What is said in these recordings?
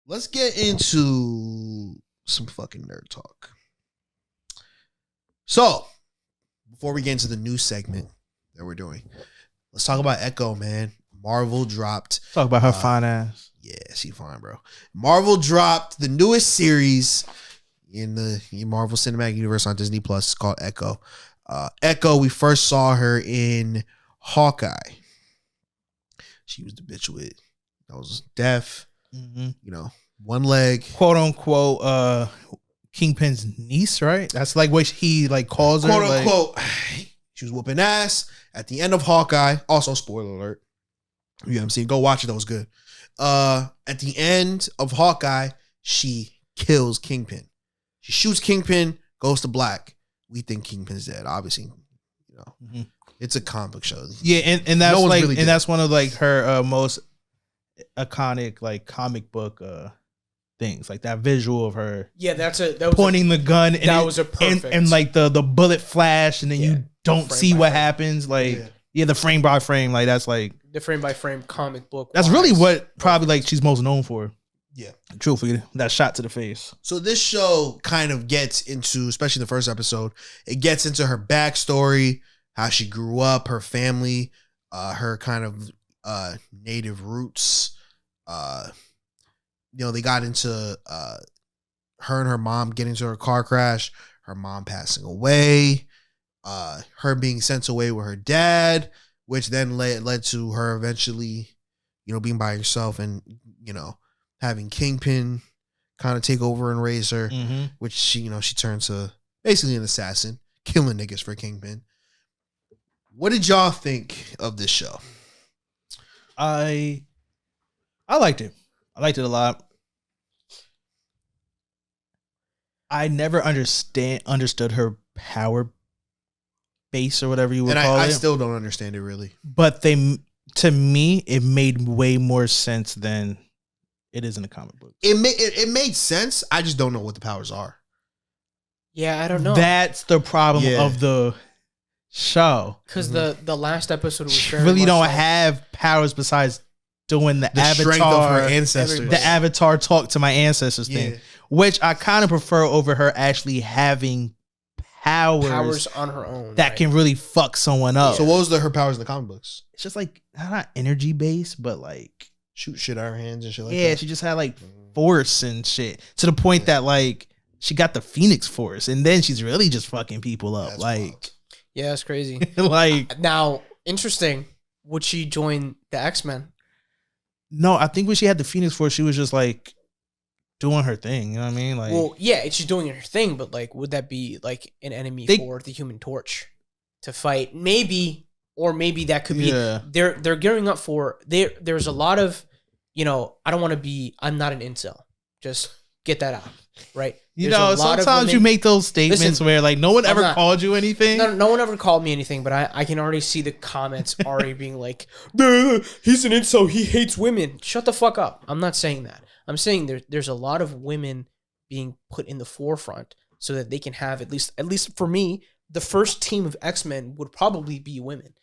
let's get into some fucking nerd talk. So, before we get into the new segment that we're doing, let's talk about Echo, man. Marvel dropped. Talk about her fine ass. Yeah, she fine, bro. Marvel dropped the newest series in the Marvel Cinematic Universe on Disney Plus. It's called Echo. Echo, we first saw her in Hawkeye. She was the bitch with that was deaf. You know, one leg, quote unquote. Kingpin's niece, right? That's like what he like calls her. Quote unquote. She was whooping ass at the end of Hawkeye. Also, spoiler alert. You know what I'm saying? Go watch it. That was good. At the end of Hawkeye, she kills Kingpin. She shoots Kingpin, goes to black. We think Kingpin's dead. Obviously, you know, it's a comic book show. Yeah, and that's like, really and that's one of like her most iconic like comic book things, like that visual of her. Yeah, that was pointing the gun. And that was a perfect. And like the bullet flash, and then you don't see what happens. Like the frame by frame, like that's like the frame by frame comic book. That's really what probably like she's most known for. Yeah, truthfully, that shot to the face. So this show kind of gets into, especially the first episode, it gets into her backstory, how she grew up, her family, her kind of native roots. You know, they got into her and her mom getting into a car crash, her mom passing away, her being sent away with her dad, which then led to her eventually, you know, being by herself and, you know, having Kingpin kind of take over and raise her, which she, you know, she turned to basically an assassin, killing niggas for Kingpin. What did y'all think of this show? I liked it. I liked it a lot. I never understood her power base or whatever you would call it. I still don't understand it really. But to me, it made way more sense than it is in the comic book. It made sense. I just don't know what the powers are. Yeah, I don't know. That's the problem of the show. Because the last episode was she really don't have powers besides doing the avatar, strength of her ancestors. The avatar talk to my ancestors thing, which I kind of prefer over her actually having powers on her own that can really fuck someone up. So what was her powers in the comic books? It's just like not energy based, but like shoot shit out of her hands and shit like that. Yeah, she just had like force and shit to the point that like she got the Phoenix Force, and then she's really just fucking people up. That's like wild. Yeah, that's crazy. Like now, interesting. Would she join the X-Men? No, I think when she had the Phoenix Force, she was just like doing her thing. You know what I mean? Like, well, yeah, she's doing her thing, but like, would that be like an enemy for the Human Torch to fight? Maybe, or maybe that could be. They're gearing up for. There's a lot of, you know, I don't want to be. I'm not an incel. Just get that out, right? You know, sometimes you make those statements where like no one ever called you anything. No one ever called me anything, but I can already see the comments already being like, he's an incel, he hates women. Shut the fuck up. I'm not saying that. I'm saying there's a lot of women being put in the forefront so that they can have at least for me, the first team of X-Men would probably be women.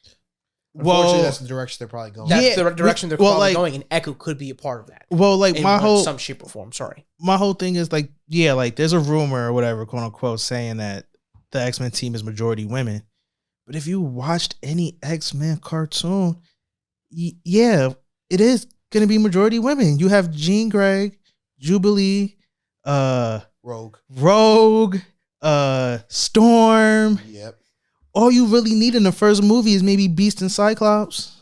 Unfortunately, that's the direction they're probably going. That's the direction they're probably going, and Echo could be a part of that. Well, like my whole some shape or form. Sorry, my whole thing is like, yeah, like there's a rumor or whatever, quote unquote, saying that the X-Men team is majority women. But if you watched any X-Men cartoon, yeah, it is gonna be majority women. You have Jean Grey, Jubilee, Rogue, Storm. Yep. All you really need in the first movie is maybe Beast and Cyclops.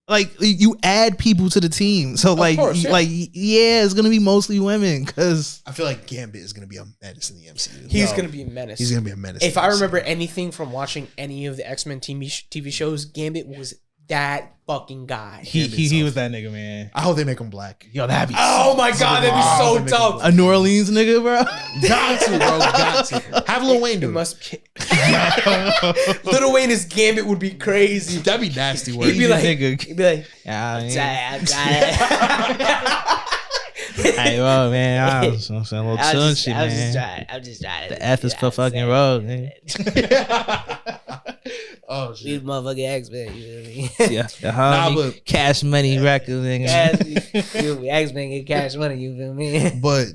Like you add people to the team, so like, it's gonna be mostly women because I feel like Gambit is gonna be a menace in the MCU. He's gonna be a menace. He's gonna be a menace. If I remember anything from watching any of the X-Men TV shows, Gambit was that fucking guy. He was that nigga, man. I hope they make him black. Yo, that'd be my god, that'd be so dope. A New Orleans nigga, bro. Got to, bro. Got to. Have Lil Wayne do it. Must Lil Wayne as Gambit would be crazy. That'd be nasty work. He'd be like, yeah, I got it. Hey, well, man, I was saying a little tune shit, man. I'm just trying. The F is for fucking rogue, man. Oh We shit. motherfucking X-Men. You know what I mean? Yeah, Nah, but cash money record, nigga. X-Men get cash money. You feel me? But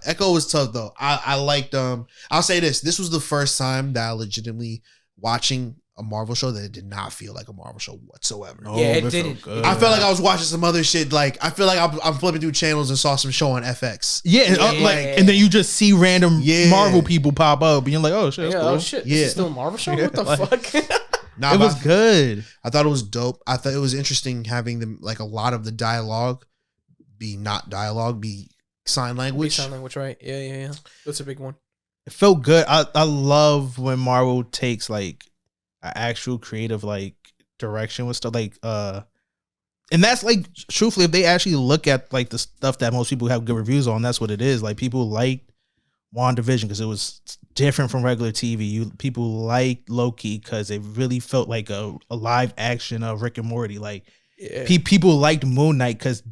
Echo was tough though. I liked I'll say this was the first time that I legitimately watching a Marvel show that it did not feel like a Marvel show whatsoever. Yeah, it didn't. I felt like I was watching some other shit. Like I feel like I'm flipping through channels and saw some show on FX. Yeah, and then you just see random Yeah. Marvel people pop up, and you're like, oh shit, that's cool. Oh shit, Yeah. this is still a Marvel show? What the Like- fuck? Nah, It but was good. I thought it was dope. I thought it was interesting having them like a lot of the dialogue be not dialogue, be sign language. Sign language, right? Yeah. That's a big one. It felt good. I love when Marvel takes like an actual creative like direction with stuff like and that's like truthfully if they actually look at like the stuff that most people have good reviews on, that's what it is. Like people liked WandaVision because it was different from regular TV. People liked Loki because it really felt like a live action of Rick and Morty. Like people liked Moon Knight because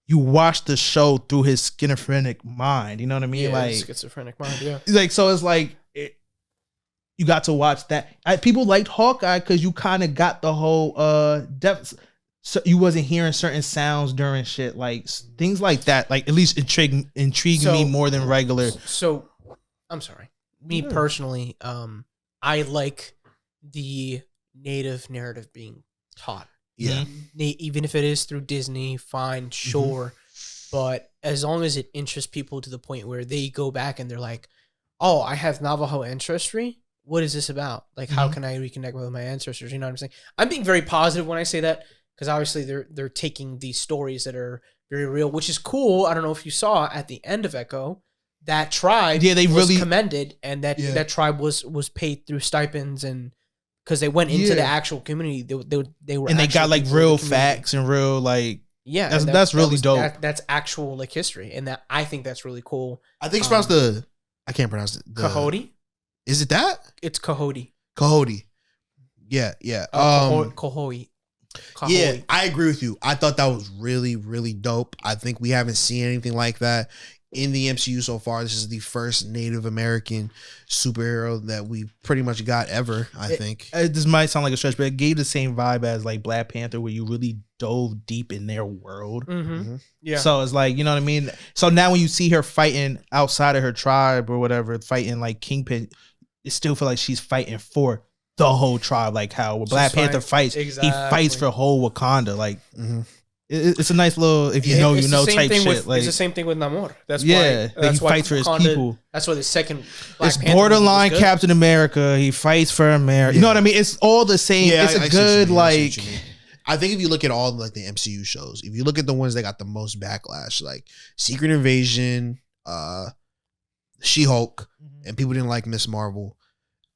you watch the show through his schizophrenic mind. You know what I mean? Yeah, like schizophrenic mind. Yeah. like so it's like you got to watch that. People liked Hawkeye because you kind of got the whole depth. So you wasn't hearing certain sounds during shit, like things like that. Like at least intrigued me more than regular. So I'm sorry. Me personally, I like the native narrative being taught. Yeah. Even if it is through Disney, fine, sure. But as long as it interests people to the point where they go back and they're like, oh, I have Navajo ancestry. What is this about? Like, how can I reconnect with my ancestors? You know what I'm saying? I'm being very positive when I say that because obviously they're taking these stories that are very real, which is cool. I don't know if you saw at the end of Echo, that tribe they was really commended, and that tribe was paid through stipends and because they went into the actual community. They were and they got like people in real the community. facts and real like that's really dope. That's actual like history, and that I think that's really cool. I think it's pronounced I can't pronounce it. Coyote. Is it that? It's Coyote. Coyote. Yeah. Coyote. Yeah, I agree with you. I thought that was really, really dope. I think we haven't seen anything like that in the MCU so far. This is the first Native American superhero that we pretty much got ever, I think. This might sound like a stretch, but it gave the same vibe as like Black Panther, where you really dove deep in their world. Yeah. So it's like, you know what I mean? So now when you see her fighting outside of her tribe or whatever, fighting like Kingpin, it still feel like she's fighting for the whole tribe. Like how when Black Panther fights, he fights for whole Wakanda. Like it's a nice little, if you know, type shit. Like it's the same thing with Namor. That's he why fights for his people. That's why the second Black it's Panther borderline was good. Captain America. He fights for America. You know what I mean? It's all the same. Yeah, it's I a see what you good mean. I see like. what you mean. I think if you look at all like the MCU shows, if you look at the ones that got the most backlash, like Secret Invasion, She-Hulk, and people didn't like Miss Marvel,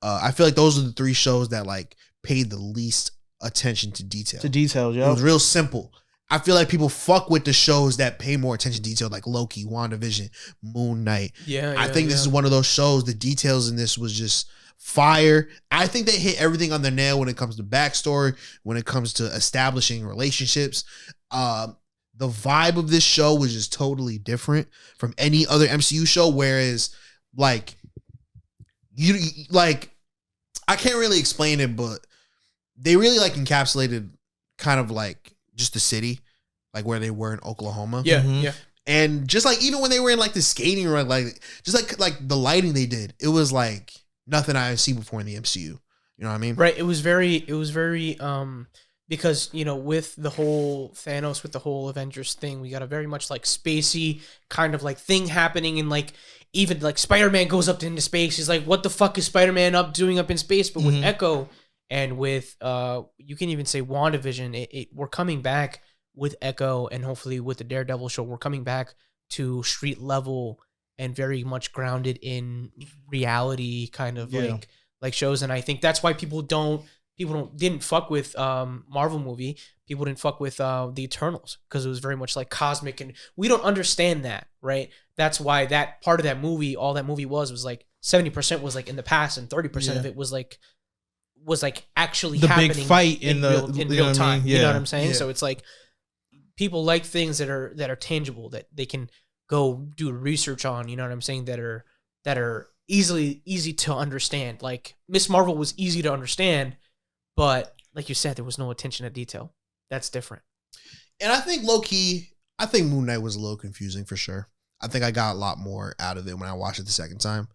I feel like those are the three shows that like paid the least attention to detail. To details, It yo. was real simple. I feel like people fuck with the shows that pay more attention to detail, like Loki, WandaVision, Moon Knight. I think this is one of those shows. The details in this was just fire. I think they hit everything on the nail when it comes to backstory, when it comes to establishing relationships. The vibe of this show was just totally different from any other MCU show. Whereas, like, I can't really explain it, but they really like encapsulated kind of like just the city, like where they were in Oklahoma. Yeah. And just like even when they were in like the skating run, like just like the lighting they did, it was like nothing I had seen before in the MCU. You know what I mean? Right. It was very because, you know, with the whole Thanos, with the whole Avengers thing, we got a very much like spacey kind of like thing happening. And like, even like Spider-Man goes up into space. He's like, what the fuck is Spider-Man doing up in space? But with Echo and with, you can even say WandaVision, we're coming back with Echo and hopefully with the Daredevil show, we're coming back to street level and very much grounded in reality kind of like shows. And I think that's why people didn't fuck with Marvel movie. People didn't fuck with the Eternals because it was very much like cosmic, and we don't understand that, right? That's why that part of that movie, all that movie was like 70% was like in the past and 30% of it was like actually The happening big fight in real time. You know what I'm saying? So it's like people like things that are tangible that they can go do research on. You know what I'm saying? That are easy to understand. Like Miss Marvel was easy to understand But like you said, there was no attention to detail. That's different. And I think low key, I think Moon Knight was a little confusing for sure. I think I got a lot more out of it when I watched it the second time.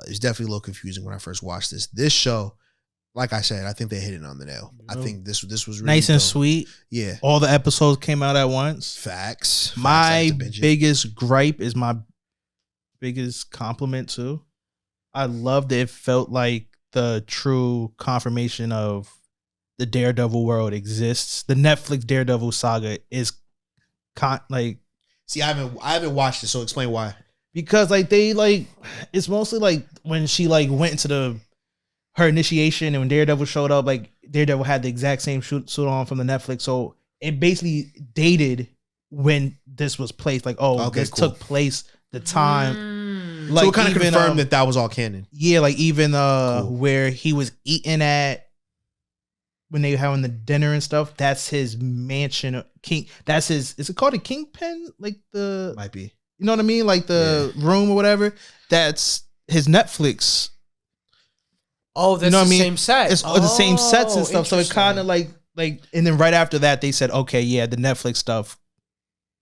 It's definitely a little confusing when I first watched this. This show, like I said, I think they hit it on the nail. I think this was really nice and dope. sweet. Yeah, All the episodes came out at once. facts. I My have to binge it. biggest gripe is my biggest compliment too. I loved it. It felt like the true confirmation of the Daredevil world exists. The Netflix Daredevil saga is like, See, I haven't watched it, so explain why. because like they like it's mostly like when she like went into her initiation and when Daredevil showed up, like Daredevil had the exact same suit on from the Netflix, so it basically dated when this was placed. Like, oh, Okay, this cool. took place the time. So it kind of even, confirmed that was all canon. Yeah, like even Cool. where he was eating at when they were having the dinner and stuff, that's his mansion. King, that's his. Is it called a kingpin? Like the, Might be. you know what I mean? Like the room or whatever. That's his Netflix. Oh, that's You know what the I mean? same set. It's the same sets and stuff. So it interesting. kind of like, and then right after that, they said, okay, yeah, the Netflix stuff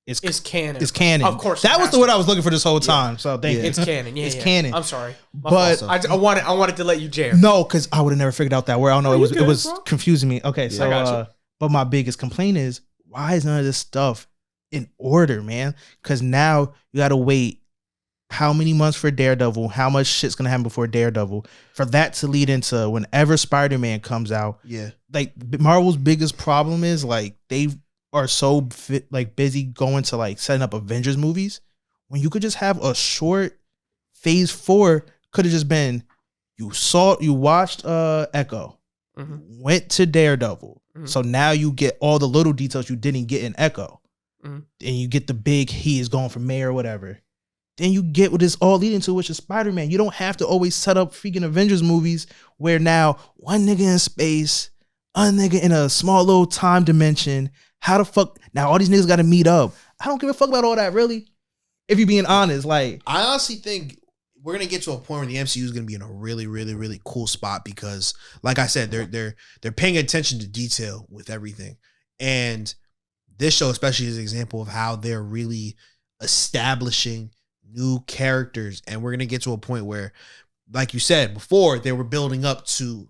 is It's canon. Is canon. Of course, that it was has the to word be. I was looking for this whole time. So thank you. It's canon. Yeah, It's yeah. canon. I'm sorry. My But- fault. I wanted to let you jam. No, because I would have never figured out that word. I don't know. Oh, it was you good, it was bro. confusing me. Okay, so I got but my biggest complaint is why is none of this stuff in order, man? Because now you got to wait how many months for Daredevil? How much shit's gonna happen before Daredevil for that to lead into whenever Spider-Man comes out? Yeah. Like Marvel's biggest problem is like they are so busy going to like setting up Avengers movies when you could just have a short phase 4 could have just been you watched Echo, Mhm. went to Daredevil. Mhm. So now you get all the little details you didn't get in Echo. Mhm. And you get the big he is going for mayor or whatever. Then you get what it's all leading to, which is Spider-Man. You don't have to always set up freaking Avengers movies where now one nigga in space, a nigga in a small little time dimension. How the fuck now all these niggas gotta meet up? I don't give a fuck about all that, really. If you're being honest, like I honestly think we're gonna get to a point where the MCU is gonna be in a really, really, really cool spot because, like I said, they're paying attention to detail with everything, and this show especially is an example of how they're really establishing new characters, and we're gonna get to a point where, like you said before, they were building up to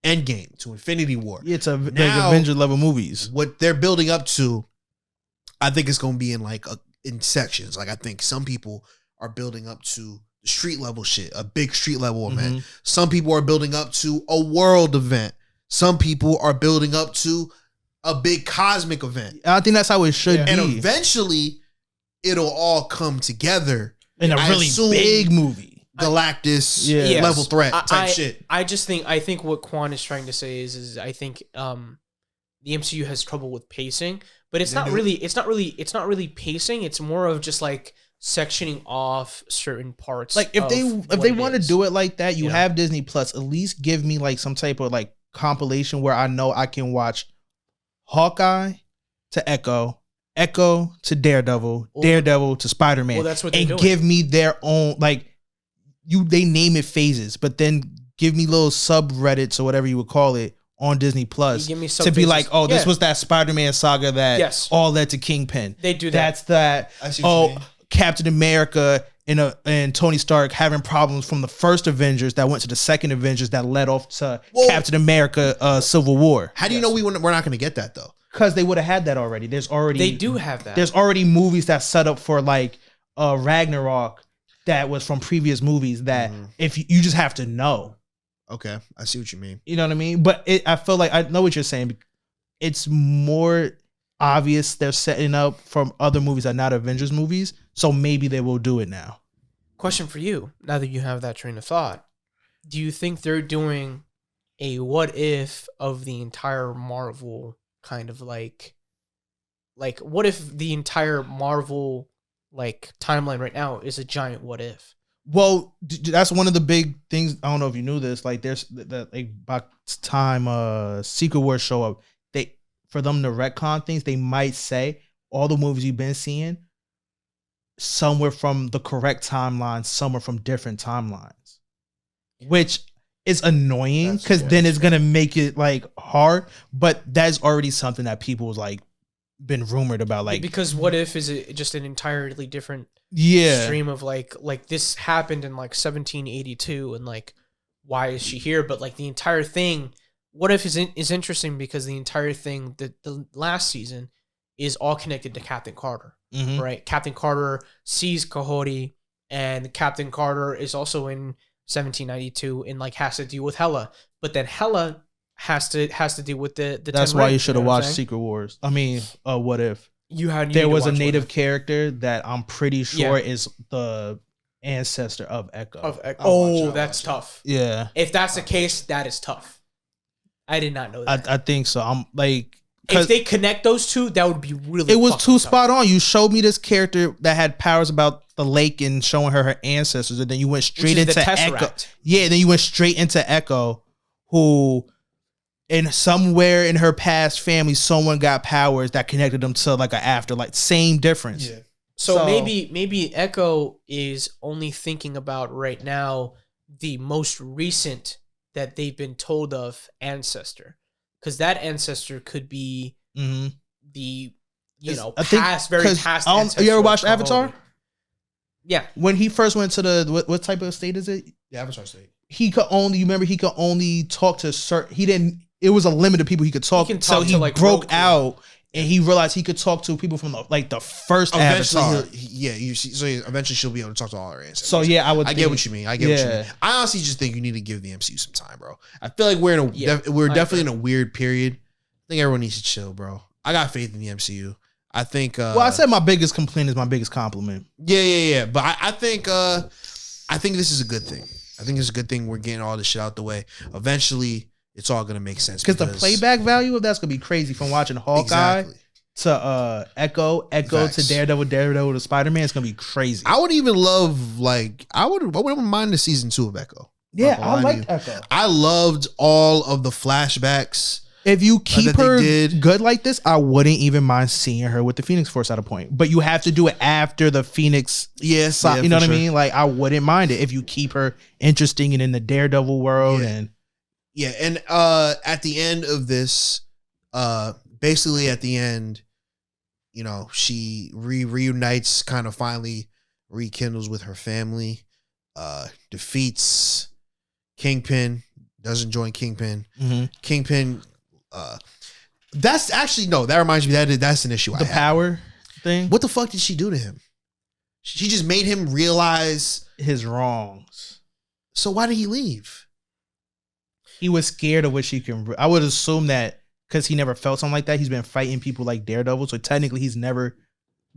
Endgame, to Infinity War. it's like Now- Avenger level movies. What they're building up to, I think it's gonna be in in sections. Like I think some people are building up to the street level shit, a big street level event. Mhm. Some people are building up to a world event. Some people are building up to a big cosmic event. I think that's how it should And be eventually it'll all come together. in a I really assume- big movie. Galactus Yeah. level threat I- type shit. I think what Quan is trying to say is I think the MCU has trouble with pacing, but it's They not do. really pacing. It's more of just like sectioning off certain parts. Like if they want to do it like that, you Yeah. have Disney Plus. At least give me like some type of like compilation where I know I can watch Hawkeye to Echo, Echo to Daredevil, Well, Daredevil to Spider-Man, well, that's what they're and doing. give me their own like they name it phases, but then give me little subreddits or whatever you would call it on Disney Plus You give me to be subphases. like, oh, this Yeah. was that Spider-Man saga that Yes. all led to Kingpin. They do that. That's that. I see what you Oh, mean. Captain America and Tony Stark having problems from the first Avengers that went to the second Avengers that led off to Well- Captain America Civil War. How do you know we're not going to get that though? Because they would have had that already. They do have that. There's already movies that set up for like Ragnarok that was from previous movies that Mhm. if you just have to know. Okay, I see what you mean. You know what I mean? But I feel like I know what you're saying. It's more obvious they're setting up from other movies that are not Avengers movies. So maybe they will do it now. Question for you, now that you have that train of thought. Do you think they're doing a what if of the entire Marvel kind of like what if the entire Marvel like timeline right now is a giant what if? Well, that's one of the big things. I don't know if you knew this. Like, there's that like by the time Secret Wars show up, for them to retcon things, they might say all the movies you've been seeing, some were from the correct timeline, some were from different timelines. Which it's annoying because then it's gonna make it like hard. But that's already something that people was like been rumored about. Like, because what if is it just an entirely different stream of like this happened in like 1782 and like why is she here? But like the entire thing, what if is interesting because the entire thing the last season is all connected to Captain Carter, right? Captain Carter sees Kahori, and Captain Carter is also in 1792 and like has to deal with Hela, but then Hela has to deal with the. That's why you should have watched Secret Wars. I mean, What If? There was a native character that I'm pretty sure is the ancestor of Echo. That's tough. Yeah. If that's the case, that is tough. I did not know that. I think so. I'm like, if they connect those two, that would be really. It was too spot on. You showed me this character that had powers about the lake and showing her ancestors, and then you went straight into Echo. Yeah, then you went straight into Echo, who, in somewhere in her past family, someone got powers that connected them to like an afterlife. Same difference. Yeah. So maybe Echo is only thinking about right now the most recent that they've been told of ancestor, because that ancestor could be the past ancestor. You ever watched Avatar? Yeah. When he first went to the what type of state is it? The Avatar state. He could only talk to certain. He didn't. It was a limit of people he could talk. So he like broke out. And he realized he could talk to people from the first Avatar. Eventually she'll be able to talk to all her ancestors. So yeah, I get what you mean. I honestly just think you need to give the MCU some time, bro. I feel like we're definitely in a weird period. I think everyone needs to chill, bro. I got faith in the MCU. I think. I said my biggest complaint is my biggest compliment. Yeah. But I think this is a good thing. I think it's a good thing we're getting all this shit out the way. Eventually, it's all gonna make sense because the playback value of that's gonna be crazy from watching Hawkeye to Echo to Daredevil to Spider-Man. It's gonna be crazy. I would even love I wouldn't mind the season 2 of Echo. Yeah, I liked Echo. I loved all of the flashbacks. If you keep her good like this, I wouldn't even mind seeing her with the Phoenix Force at a point. But you have to do it after the Phoenix. Yes, you know what I mean? Like I wouldn't mind it if you keep her interesting and in the Daredevil world and. Yeah, and at the end of this, basically at the end, she reunites, kind of finally rekindles with her family, defeats Kingpin, doesn't join Kingpin. Kingpin, that's actually, no, that reminds me, that's an issue I have. The power thing? What the fuck did she do to him? She just made him realize his wrongs. So why did he leave? He was scared of what she can. I would assume that because he never felt something like that. He's been fighting people like Daredevil, so technically he's never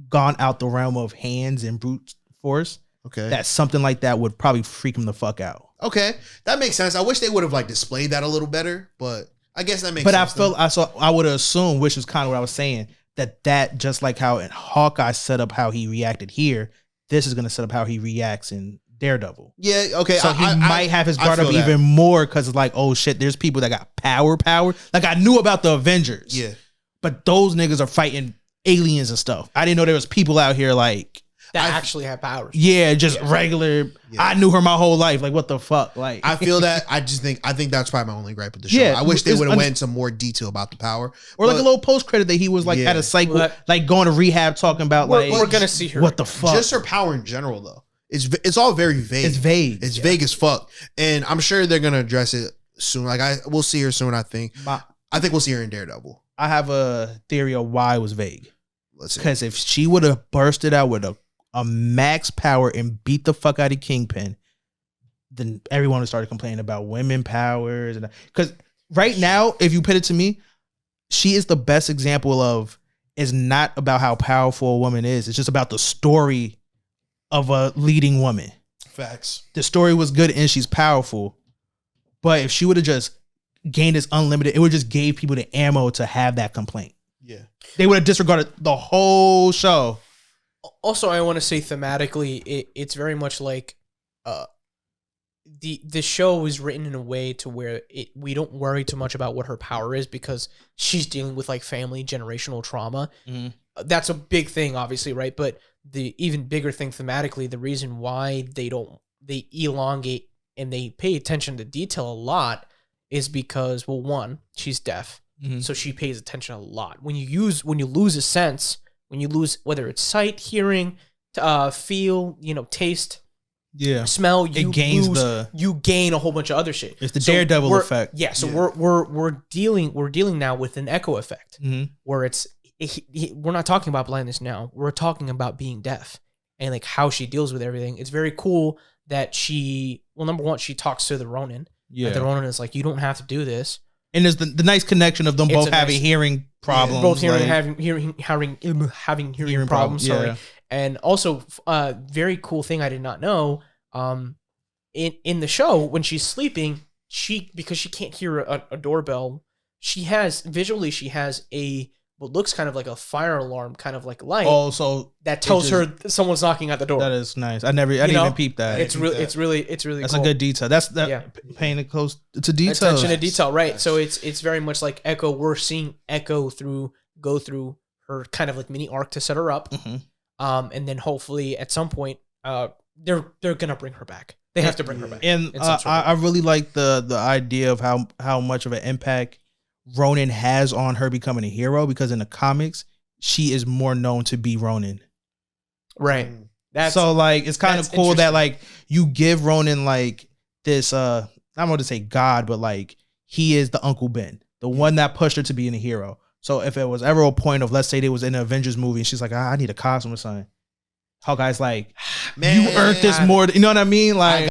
gone out the realm of hands and brute force. Okay, that something like that would probably freak him the fuck out. Okay, that makes sense. I wish they would have displayed that a little better, but I guess that makes. But sense. I would assume, which is kind of what I was saying, that just like how in Hawkeye set up how he reacted here, this is gonna set up how he reacts in Daredevil. Yeah, okay. So he might have his guard up even more because it's like, oh shit, there's people that got power. Like I knew about the Avengers. Yeah. But those niggas are fighting aliens and stuff. I didn't know there was people out here like that actually have powers. Yeah, just regular. Yeah. I knew her my whole life. Like what the fuck? Like I feel that. I think that's probably my only gripe with the show. Yeah, I wish they would have went into more detail about the power. Or like a little post credit that he was like at a cycle, like going to rehab talking about we're gonna see her. What the fuck? Just her power in general though. It's all very vague. It's vague. It's vague as fuck. And I'm sure they're gonna address it soon. We'll see her soon, I think. I think we'll see her in Daredevil. I have a theory of why it was vague. Let's see. Because if she would have bursted out with a max power and beat the fuck out of Kingpin, then everyone would start complaining about women powers. Because right now, if you put it to me, she is the best example of it's not about how powerful a woman is. It's just about the story of a leading woman. Facts. The story was good and she's powerful. But if she would have just gained this unlimited, it would just gave people the ammo to have that complaint. Yeah. They would have disregarded the whole show. Also, I want to say thematically, it's very much like the show is written in a way to where we don't worry too much about what her power is because she's dealing with like family generational trauma. Mm-hmm. That's a big thing, obviously, right? But the even bigger thing thematically, the reason why they elongate and they pay attention to detail a lot is because, well, one, she's deaf. So she pays attention a lot. When you lose a sense, when you lose, whether it's sight, hearing, feel, taste, smell, you gain a whole bunch of other shit. It's the Daredevil effect. Yeah. So we're dealing now with an echo effect where we're not talking about blindness now. We're talking about being deaf and like how she deals with everything. It's very cool that number one, she talks to the Ronin. Yeah. The Ronin is like, you don't have to do this. And there's the nice connection of them both having hearing problems. Both having hearing problems. Sorry. Yeah. And also, very cool thing I did not know. In the show, when she's sleeping, because she can't hear a doorbell, she has what looks kind of like a fire alarm, kind of like light. Oh, so that tells her someone's knocking at the door. That is nice. I didn't even peep that. It's really That's cool. a good detail. Paying it close to detail. Attention to detail, right? So it's very much like Echo. We're seeing Echo go through her kind of like mini arc to set her up, and then hopefully at some point, they're gonna bring her back. They have to bring her back. And I really like the idea of how much of an impact Ronin has on her becoming a hero, because in the comics she is more known to be Ronin, right? So like it's kind of cool that like you give Ronin like this I'm going to say God, but like he is the Uncle Ben, the one that pushed her to being a hero. So if it was ever a point of, let's say they was in an Avengers movie and she's like, I need a costume or something, Hawkeye's like, man, you earned this more. You know what I mean? Like,